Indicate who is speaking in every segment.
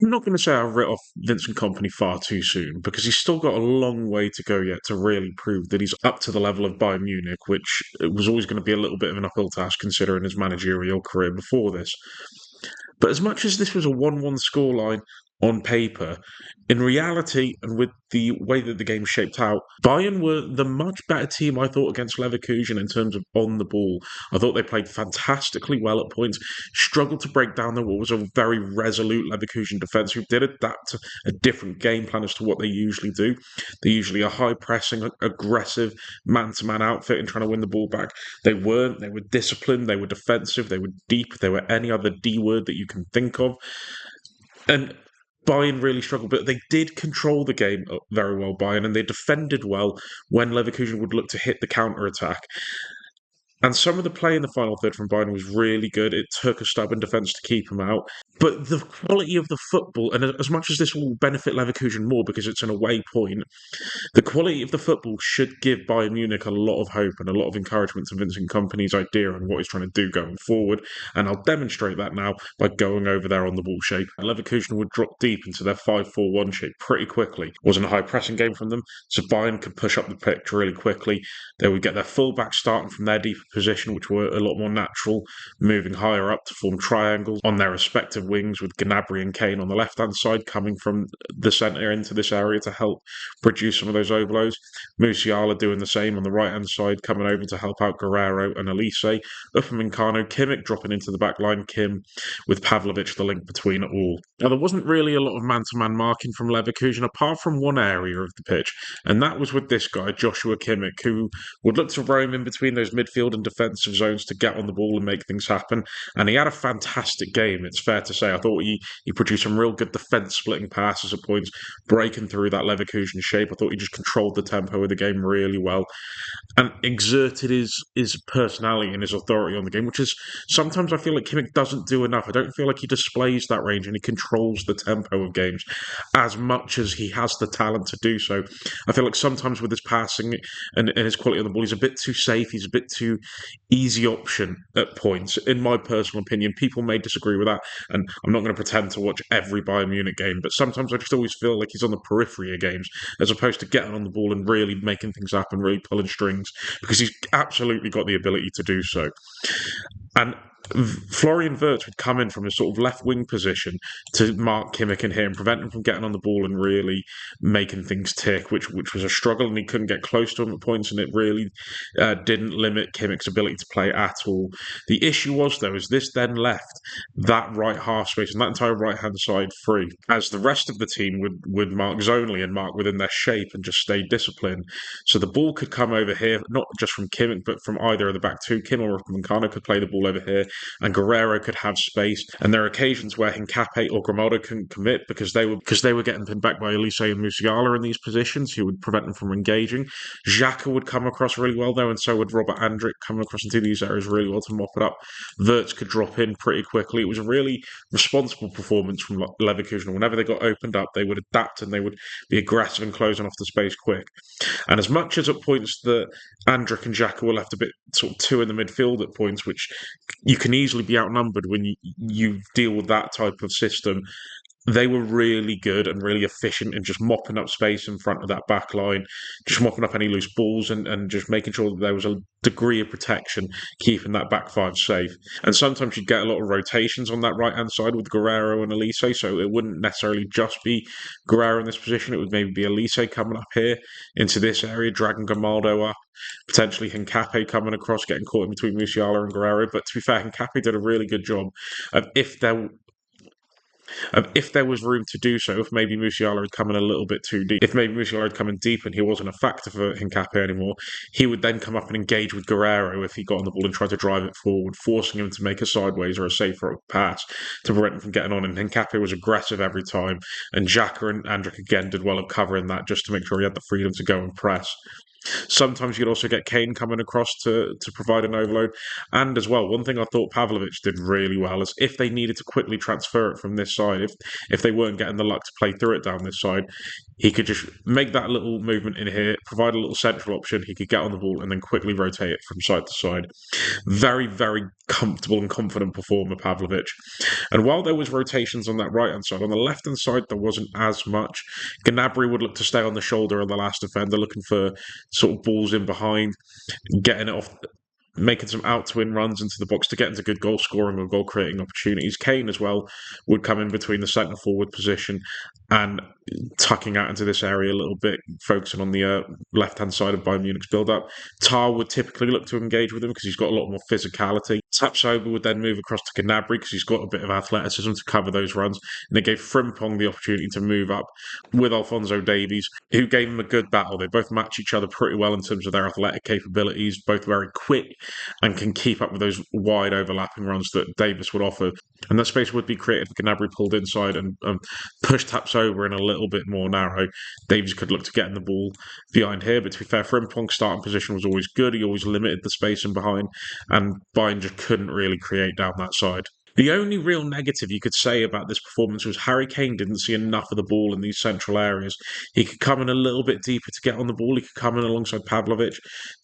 Speaker 1: I'm not going to say I writ off Vincent Kompany far too soon because he's still got a long way to go yet to really prove that he's up to the level of Bayern Munich, which was always going to be a little bit of an uphill task considering his managerial career before this. But as much as this was a 1-1 scoreline on paper, in reality, and with the way that the game shaped out, Bayern were the much better team, I thought, against Leverkusen in terms of on the ball. I thought they played fantastically well at points, struggled to break down what was a very resolute Leverkusen defence who did adapt to a different game plan as to what they usually do. They usually are high pressing, aggressive, man to man outfit and trying to win the ball back. They weren't. They were disciplined, they were defensive, they were deep, they were any other D word that you can think of. And Bayern really struggled, but they did control the game very well, Bayern, and they defended well when Leverkusen would look to hit the counter attack. And some of the play in the final third from Bayern was really good. It took a stubborn defence to keep them out. But the quality of the football, and as much as this will benefit Leverkusen more because it's an away point, the quality of the football should give Bayern Munich a lot of hope and a lot of encouragement to Vincent Kompany's idea and what he's trying to do going forward. And I'll demonstrate that now by going over their on the ball shape. Leverkusen would drop deep into their 5-4-1 shape pretty quickly. It wasn't a high pressing game from them, so Bayern could push up the pitch really quickly. They would get their fullbacks starting from their deeper position, which were a lot more natural, moving higher up to form triangles on their respective wings, with Gnabry and Kane on the left hand side coming from the centre into this area to help produce some of those overloads. Musiala doing the same on the right hand side, coming over to help out Guerrero and Elise. Upamecano, Kimmich dropping into the back line, Kim with Pavlovic the link between it all. Now, there wasn't really a lot of man to man marking from Leverkusen apart from one area of the pitch, and that was with this guy, Joshua Kimmich, who would look to roam in between those midfield and defensive zones to get on the ball and make things happen. And he had a fantastic game, it's fair to say. I thought he produced some real good defence splitting passes at points, breaking through that Leverkusen shape. I thought he just controlled the tempo of the game really well and exerted his personality and his authority on the game, which is sometimes I feel like Kimmich doesn't do enough. I don't feel like he displays that range and he controls the tempo of games as much as he has the talent to do so. I feel like sometimes with his passing and his quality on the ball, he's a bit too safe. He's a bit too easy option at points, in my personal opinion. People may disagree with that, and I'm not going to pretend to watch every Bayern Munich game, but sometimes I just always feel like he's on the periphery of games as opposed to getting on the ball and really making things happen, really pulling strings, because he's absolutely got the ability to do so. And Florian Wirtz would come in from a sort of left wing position to mark Kimmich in here and prevent him from getting on the ball and really making things tick, which was a struggle, and he couldn't get close to him at points, and it really didn't limit Kimmich's ability to play at all. The issue was, though, is this then left that right half space and that entire right hand side free, as the rest of the team would mark zonally and mark within their shape and just stay disciplined. So the ball could come over here, not just from Kimmich, but from either of the back two. Kim or Upamecano could play the ball over here, and Guerrero could have space. And there are occasions where Hincapié or Grimaldo couldn't commit because they were getting pinned back by Elise and Musiala in these positions, who would prevent them from engaging. Xhaka would come across really well though, and so would Robert Andrich coming across into these areas really well to mop it up. Wirtz could drop in pretty quickly. It was a really responsible performance from Leverkusen. Whenever they got opened up, they would adapt and they would be aggressive and closing off the space quick. And as much as at points that Andrich and Xhaka were left a bit sort of two in the midfield at points, which you can easily be outnumbered when you deal with that type of system, they were really good and really efficient in just mopping up space in front of that back line, just mopping up any loose balls and just making sure that there was a degree of protection, keeping that back five safe. And sometimes you'd get a lot of rotations on that right-hand side with Guerrero and Elise, so it wouldn't necessarily just be Guerrero in this position. It would maybe be Elise coming up here into this area, dragging Grimaldo up, potentially Hincapié coming across, getting caught in between Musiala and Guerrero. But to be fair, Hincapié did a really good job of if there was room to do so, if maybe Musiala had come in a little bit too deep, if maybe Musiala had come in deep and he wasn't a factor for Hincapié anymore, he would then come up and engage with Guerrero if he got on the ball and tried to drive it forward, forcing him to make a sideways or a safer pass to prevent him from getting on. And Hincapié was aggressive every time, and Xhaka and Andrich again did well at covering that just to make sure he had the freedom to go and press. Sometimes you'd also get Kane coming across to provide an overload. And as well, one thing I thought Pavlovic did really well is if they needed to quickly transfer it from this side, if they weren't getting the luck to play through it down this side, he could just make that little movement in here, provide a little central option. He could get on the ball and then quickly rotate it from side to side. Very, very comfortable and confident performer, Pavlovic. And while there was rotations on that right-hand side, on the left-hand side, there wasn't as much. Gnabry would look to stay on the shoulder of the last defender, looking for sort of balls in behind, getting it off, making some out-to-in runs into the box to get into good goal scoring or goal creating opportunities. Kane as well would come in between the centre forward position and tucking out into this area a little bit, focusing on the left-hand side of Bayern Munich's build-up. Tar would typically look to engage with him because he's got a lot more physicality. Tapsoba would then move across to Gnabry because he's got a bit of athleticism to cover those runs, and it gave Frimpong the opportunity to move up with Alphonso Davies, who gave him a good battle. They both match each other pretty well in terms of their athletic capabilities, both very quick and can keep up with those wide overlapping runs that Davis would offer. And that space would be created if Gnabry pulled inside and pushed Tapsoba in a little bit more narrow. Davies could look to get in the ball behind here, but to be fair, Frimpong's starting position was always good. He always limited the space in behind, and Bayern just couldn't really create down that side. The only real negative you could say about this performance was Harry Kane didn't see enough of the ball in these central areas. He could come in a little bit deeper to get on the ball. He could come in alongside Pavlovic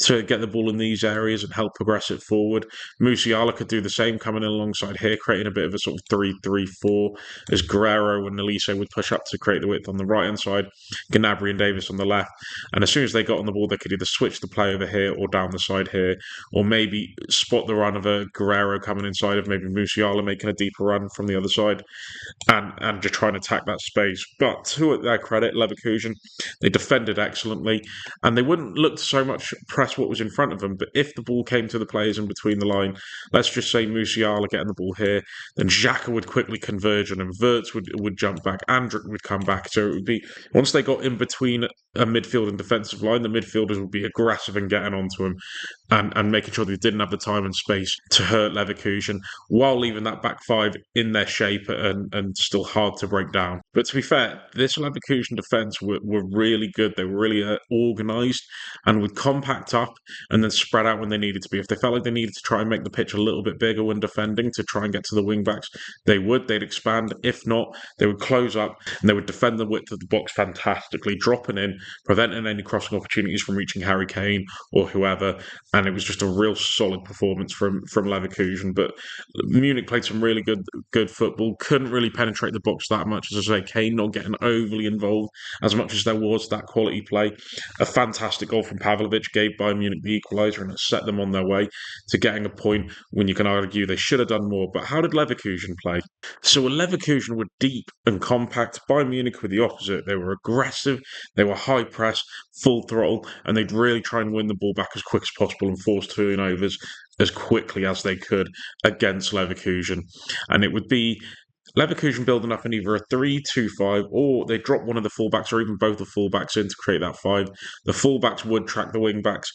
Speaker 1: to get the ball in these areas and help progress it forward. Musiala could do the same, coming in alongside here, creating a bit of a sort of 3-3-4 as Guerrero and Elise would push up to create the width on the right-hand side, Gnabry and Davis on the left. And as soon as they got on the ball, they could either switch the play over here or down the side here, or maybe spot the run of a Guerrero coming inside of maybe Musiala making a deeper run from the other side and just trying to attack that space. But to their credit, Leverkusen, they defended excellently and they wouldn't look to so much press what was in front of them. But if the ball came to the players in between the line, let's just say Musiala getting the ball here, then Xhaka would quickly converge on him. Wirtz would jump back. Andrić would come back. So it would be, once they got in between a midfield and defensive line, the midfielders would be aggressive and getting onto him and making sure they didn't have the time and space to hurt Leverkusen while leaving that back five in their shape and still hard to break down. But to be fair, this Leverkusen defence were really good. They were really organised and would compact up and then spread out when they needed to be. If they felt like they needed to try and make the pitch a little bit bigger when defending to try and get to the wing backs, they'd expand. If not, they would close up and they would defend the width of the box fantastically, dropping in, preventing any crossing opportunities from reaching Harry Kane or whoever. And it was just a real solid performance from Leverkusen. But Munich played some really good football, couldn't really penetrate the box that much. As I say, Kane not getting overly involved as much as there was that quality play. A fantastic goal from Pavlovic gave Bayern Munich the equaliser and it set them on their way to getting a point when you can argue they should have done more. But how did Leverkusen play? So Leverkusen were deep and compact. Bayern Munich were the opposite. They were aggressive, they were high press, full throttle, and they'd really try and win the ball back as quick as possible and force turnovers as quickly as they could against Leverkusen. And it would be Leverkusen building up in either a 3-2-5 or they drop one of the fullbacks or even both the fullbacks in to create that five. The fullbacks would track the wingbacks.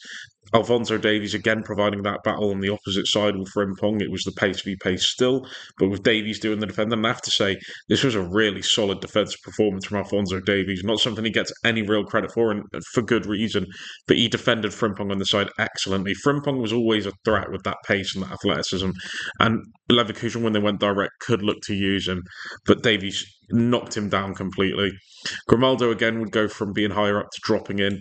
Speaker 1: Alphonso Davies again providing that battle on the opposite side with Frimpong. It was the pace v pace still, but with Davies doing the defender. And I have to say, this was a really solid defensive performance from Alphonso Davies. Not something he gets any real credit for, and for good reason. But he defended Frimpong on the side excellently. Frimpong was always a threat with that pace and that athleticism. And Leverkusen, when they went direct, could look to use him. But Davies knocked him down completely. Grimaldo again would go from being higher up to dropping in.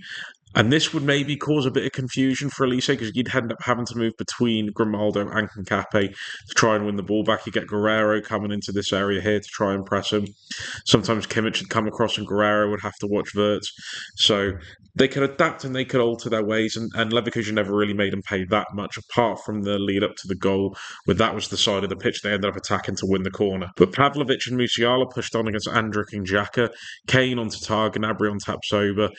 Speaker 1: And this would maybe cause a bit of confusion for Elise because you'd end up having to move between Grimaldo and Koncape to try and win the ball back. You get Guerrero coming into this area here to try and press him. Sometimes Kimmich would come across and Guerrero would have to watch Wirtz. So they could adapt and they could alter their ways. And Leverkusen never really made them pay that much apart from the lead up to the goal, where that was the side of the pitch they ended up attacking to win the corner. But Pavlovic and Musiala pushed on against Andrić and Xhaka. Kane onto Tar, Gnabry on Tapsoba.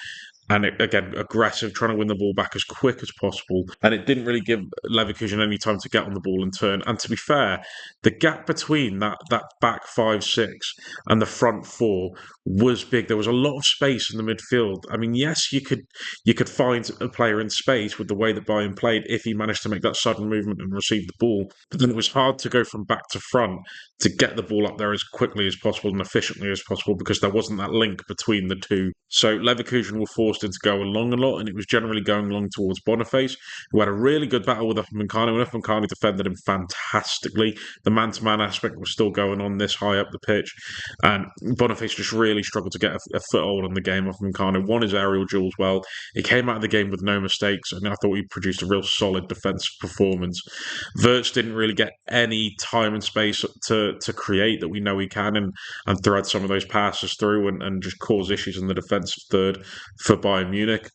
Speaker 1: And again, aggressive, trying to win the ball back as quick as possible. And it didn't really give Leverkusen any time to get on the ball and turn. And to be fair, the gap between that back 5-6 and the front four was big. There was a lot of space in the midfield. I mean, yes, you could find a player in space with the way that Bayern played if he managed to make that sudden movement and receive the ball. But then it was hard to go from back to front to get the ball up there as quickly as possible and efficiently as possible because there wasn't that link between the two. So Leverkusen were forced forced into go along a lot, and it was generally going along towards Boniface, who had a really good battle with Upamecano, and Upamecano defended him fantastically. The man-to-man aspect was still going on this high up the pitch, and Boniface just really struggled to get a foothold on the game. Upamecano won his aerial duels well. He came out of the game with no mistakes, and I thought he produced a real solid defensive performance. Wirtz didn't really get any time and space to create that we know he can, and thread some of those passes through and just cause issues in the defensive third for Bayern Munich.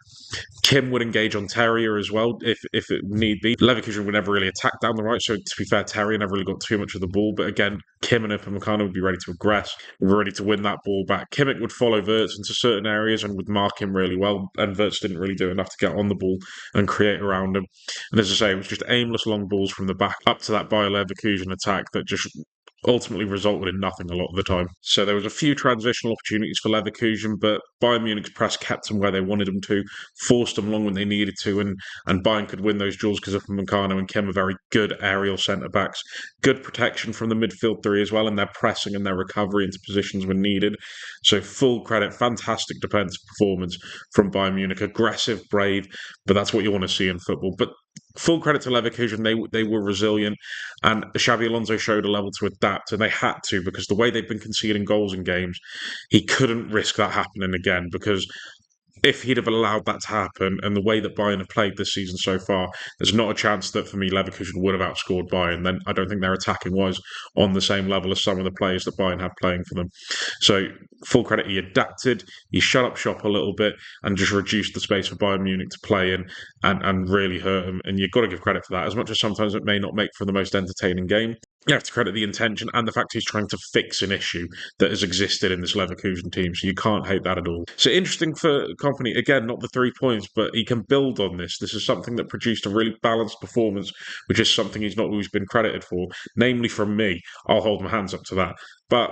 Speaker 1: Kim would engage on Terrier as well if it need be. Leverkusen would never really attack down the right, so to be fair, Terrier never really got too much of the ball. But again, Kim and Upamecano would be ready to aggress, ready to win that ball back. Kimmich would follow Wirtz into certain areas and would mark him really well, and Wirtz didn't really do enough to get on the ball and create around him. And as I say, it was just aimless long balls from the back up to that Bayer Leverkusen attack that just ultimately resulted in nothing a lot of the time. So there was a few transitional opportunities for Leverkusen, but Bayern Munich's press kept them where they wanted them to, forced them long when they needed to, and Bayern could win those duels because of Upamecano and Kim are very good aerial centre-backs. Good protection from the midfield three as well, and their pressing and their recovery into positions when needed. So full credit, fantastic defensive performance from Bayern Munich. Aggressive, brave, but that's what you want to see in football. But full credit to Leverkusen, they were resilient, and Xabi Alonso showed a level to adapt, and they had to, because the way they've been conceding goals in games, he couldn't risk that happening again, because if he'd have allowed that to happen, and the way that Bayern have played this season so far, there's not a chance that, for me, Leverkusen would have outscored Bayern. Then I don't think their attacking was on the same level as some of the players that Bayern had playing for them. So, full credit, he adapted, he shut up shop a little bit, and just reduced the space for Bayern Munich to play in, and really hurt him. And you've got to give credit for that, as much as sometimes it may not make for the most entertaining game. You have to credit the intention and the fact he's trying to fix an issue that has existed in this Leverkusen team. So you can't hate that at all. So interesting for Kompany. Again, not the 3 points, but he can build on this. This is something that produced a really balanced performance, which is something he's not always been credited for. Namely from me. I'll hold my hands up to that. But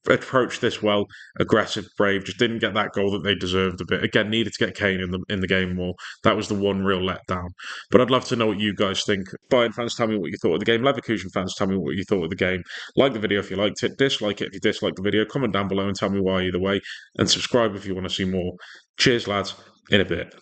Speaker 1: approached this well, aggressive, brave, just didn't get that goal that they deserved a bit. Again, needed to get Kane in the game more. That was the one real letdown. But I'd love to know what you guys think. Bayern fans, tell me what you thought of the game. Leverkusen fans, tell me what you thought of the game. Like the video if you liked it. Dislike it if you disliked the video. Comment down below and tell me why either way. And subscribe if you want to see more. Cheers, lads. In a bit.